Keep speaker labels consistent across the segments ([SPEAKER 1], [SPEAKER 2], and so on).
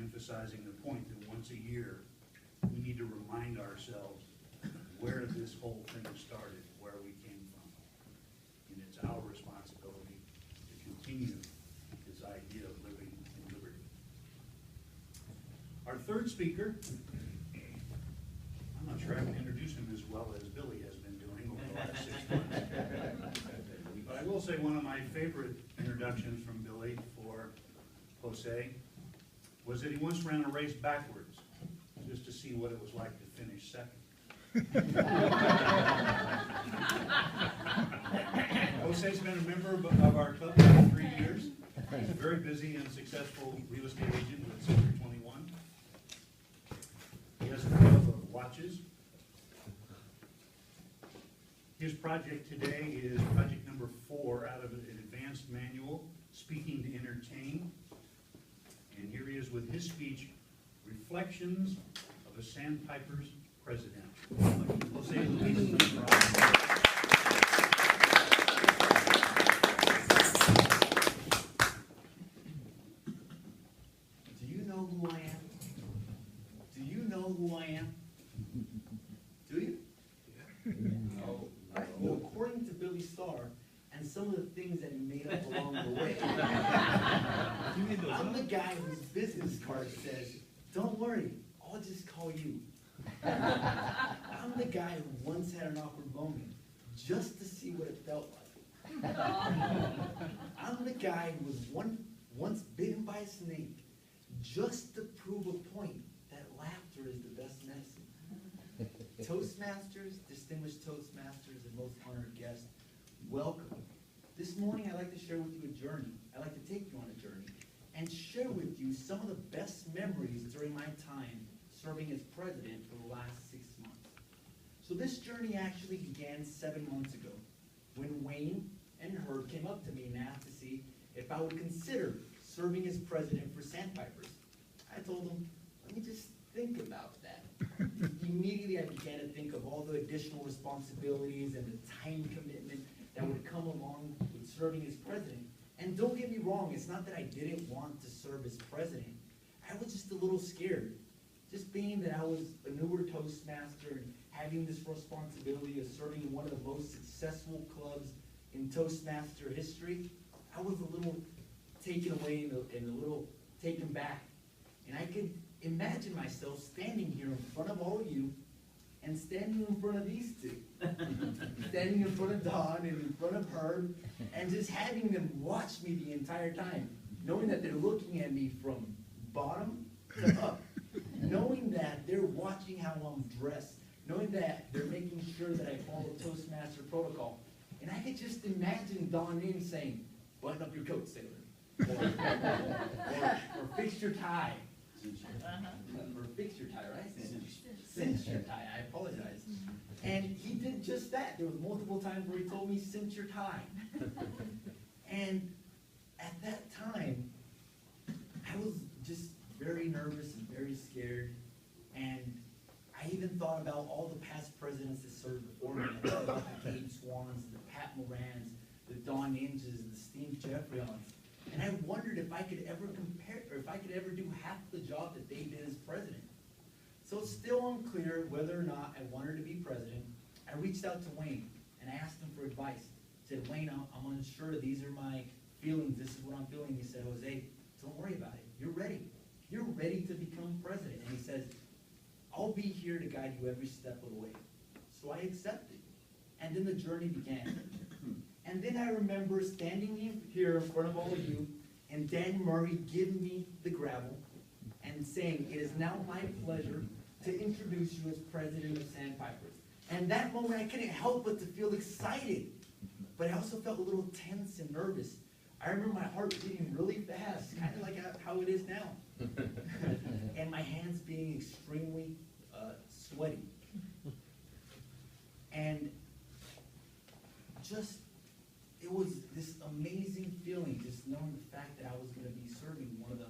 [SPEAKER 1] emphasizing the point that once a year, we need to remind ourselves where this whole thing started, where we came from. And it's our responsibility to continue this idea of living in liberty. Our third speaker, I'm not sure I can introduce him as well as Billy has been doing over the last 6 months. But I will say one of my favorite introductions from Billy for Jose was that he once ran a race backwards just to see what it was like to finish second. Jose's been a member of our club for 3 years. He's a very busy and successful real estate agent with Sector 21. He has a club of watches. His project today is project number 4 out of an advanced manual, Speaking to Entertain. And here he is with his speech, Reflections of a Sandpiper's President. Jose Luis.
[SPEAKER 2] Do you know who I am? Do you know who I am? Do you? No. Right? Well, according to Billy Starr and some of the things that he made up along the way, I'm the guy whose business card says, "Don't worry, I'll just call you." I'm the guy who once had an awkward moment just to see what it felt like. I'm the guy who was once bitten by a snake just to prove a point that laughter is the best medicine. Toastmasters, distinguished Toastmasters, and most honored guests, welcome. This morning I'd like to share with you a journey. I'd like to take you on a journey and share with you some of the best memories during my time serving as president for the last 6 months. So this journey actually began 7 months ago when Wayne and Herb came up to me and asked to see if I would consider serving as president for Sandpipers. I told them, let me just think about that. Immediately I began to think of all the additional responsibilities and the time commitment that would come along with serving as president. And don't get me wrong, it's not that I didn't want to serve as president. I was just a little scared. Just being that I was a newer Toastmaster and having this responsibility of serving in one of the most successful clubs in Toastmaster history, I was a little taken away and a little taken back. And I could imagine myself standing here in front of all of you and standing in front of these two. Standing in front of Don and in front of Herb and just having them watch me the entire time, knowing that they're looking at me from bottom to up, knowing that they're watching how I'm dressed, knowing that they're making sure that I follow Toastmaster protocol. And I could just imagine Don in saying, button up your coat, sailor. Or fix your tie. Or fix your tie, right? Cinch your tie. I apologize. And he did just that. There was multiple times where he told me, cinch your tie. And at that time, I was just very nervous and very scared. And I even thought about all the past presidents that served before me. I thought about the Gabe Swans, the Pat Morans, the Don Inges, the Steve Jeffrions. And I wondered if I could ever compare, or if I could ever do half the job that they did as president. So it's still unclear whether or not I wanted to be president. I reached out to Wayne, and I asked him for advice. I said, Wayne, I'm unsure. These are my feelings. This is what I'm feeling. He said, Jose, don't worry about it. You're ready. You're ready to become president. And he says, I'll be here to guide you every step of the way. So I accepted. And then the journey began. And then I remember standing here in front of all of you, and Dan Murray giving me the gravel and saying, it is now my pleasure to introduce you as president of Sandpipers. And that moment, I couldn't help but to feel excited. But I also felt a little tense and nervous. I remember my heart beating really fast, kind of like how it is now. And my hands being extremely sweaty. And just, it was this amazing feeling, just knowing the fact that I was going to be serving one of the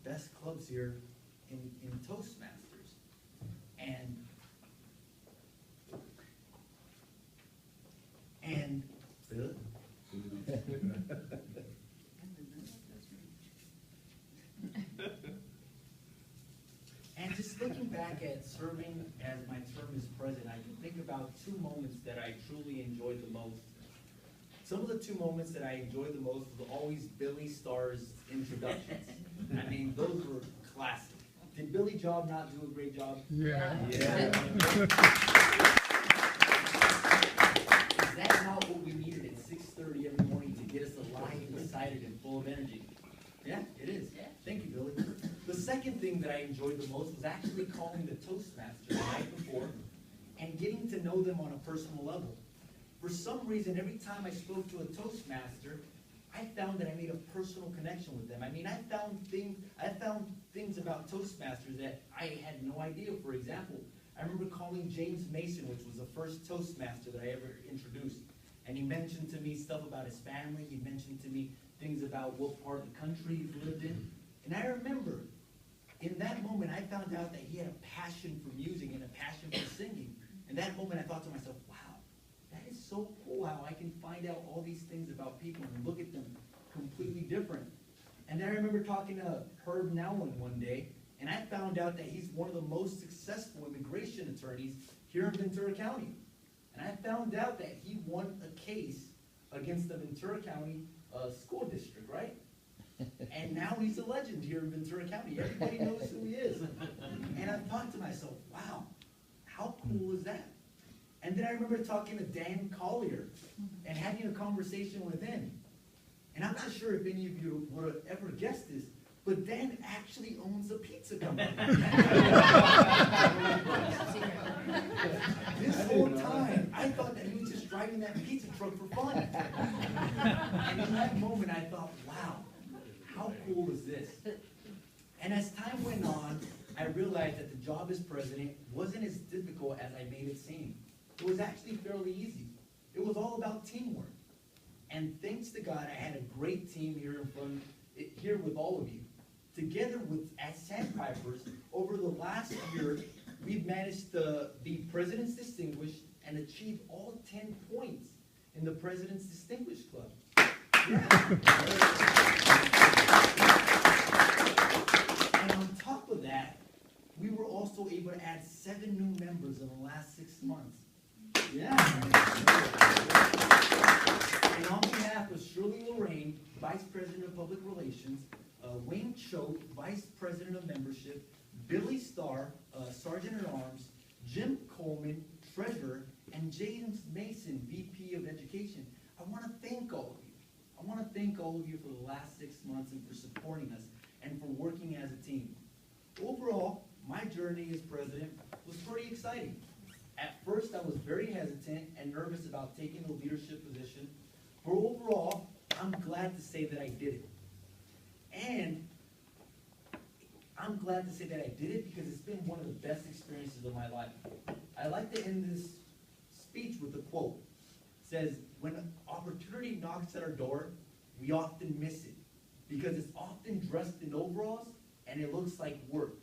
[SPEAKER 2] best clubs here in Toastmasters. And serving as my term as president, I can think about two moments that I truly enjoyed the most. Some of the two moments that I enjoyed the most was always Billy Starr's introductions. I mean, those were classic. Did Billy Job not do a great job?
[SPEAKER 3] Yeah.
[SPEAKER 2] Yeah. Is that not what we needed at 6:30 every morning to get us alive, excited, and full of energy? Yeah, it is. Thank you, Billy. The second thing that I enjoyed the most was actually calling the Toastmasters the night before and getting to know them on a personal level. For some reason, every time I spoke to a Toastmaster, I found that I made a personal connection with them. I mean, I found things about Toastmasters that I had no idea. For example, I remember calling James Mason, which was the first Toastmaster that I ever introduced. And he mentioned to me stuff about his family. He mentioned to me things about what part of the country he lived in. And I remember, in that moment, I found out that he had a passion for music and a passion for singing. In that moment, I thought to myself, wow, that is so cool how I can find out all these things about people and look at them completely different. And then I remember talking to Herb Nowlin one day, and I found out that he's one of the most successful immigration attorneys here in Ventura County. And I found out that he won a case against the Ventura County school district, right? And now he's a legend here in Ventura County. Everybody knows who he is. And I thought to myself, wow, how cool is that? And then I remember talking to Dan Collier and having a conversation with him. And I'm not sure if any of you would have ever guessed this, but Dan actually owns a pizza company. This whole time, I thought that he was just driving that pizza truck for fun. And in that moment, I thought, wow, how cool is this? And as time went on, I realized that the job as president wasn't as difficult as I made it seem. It was actually fairly easy. It was all about teamwork. And thanks to God, I had a great team here with all of you. Together as Sandpipers, over the last year, we've managed to be President's Distinguished and achieve all 10 points in the President's Distinguished Club. Yeah. And on top of that, we were also able to add 7 new members in the last 6 months. Yeah. And on behalf of Shirley Lorraine, Vice President of Public Relations, Wayne Choate, Vice President of Membership, Billy Starr, Sergeant at Arms, Jim Coleman, Treasurer, and James Mason, VP of Education, I want to thank all of you. I want to thank all of you for the last 6 months and for supporting us and for working as a team. Overall, my journey as president was pretty exciting. At first, I was very hesitant and nervous about taking the leadership position, but overall, I'm glad to say that I did it. And I'm glad to say that I did it because it's been one of the best experiences of my life. I like to end this speech with a quote. It says, when opportunity knocks at our door, we often miss it because it's often dressed in overalls and it looks like work.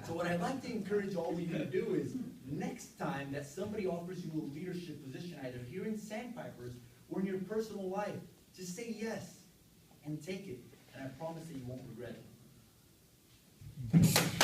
[SPEAKER 2] So what I'd like to encourage all of you to do is, next time that somebody offers you a leadership position, either here in Sandpipers or in your personal life, just say yes and take it. And I promise that you won't regret it.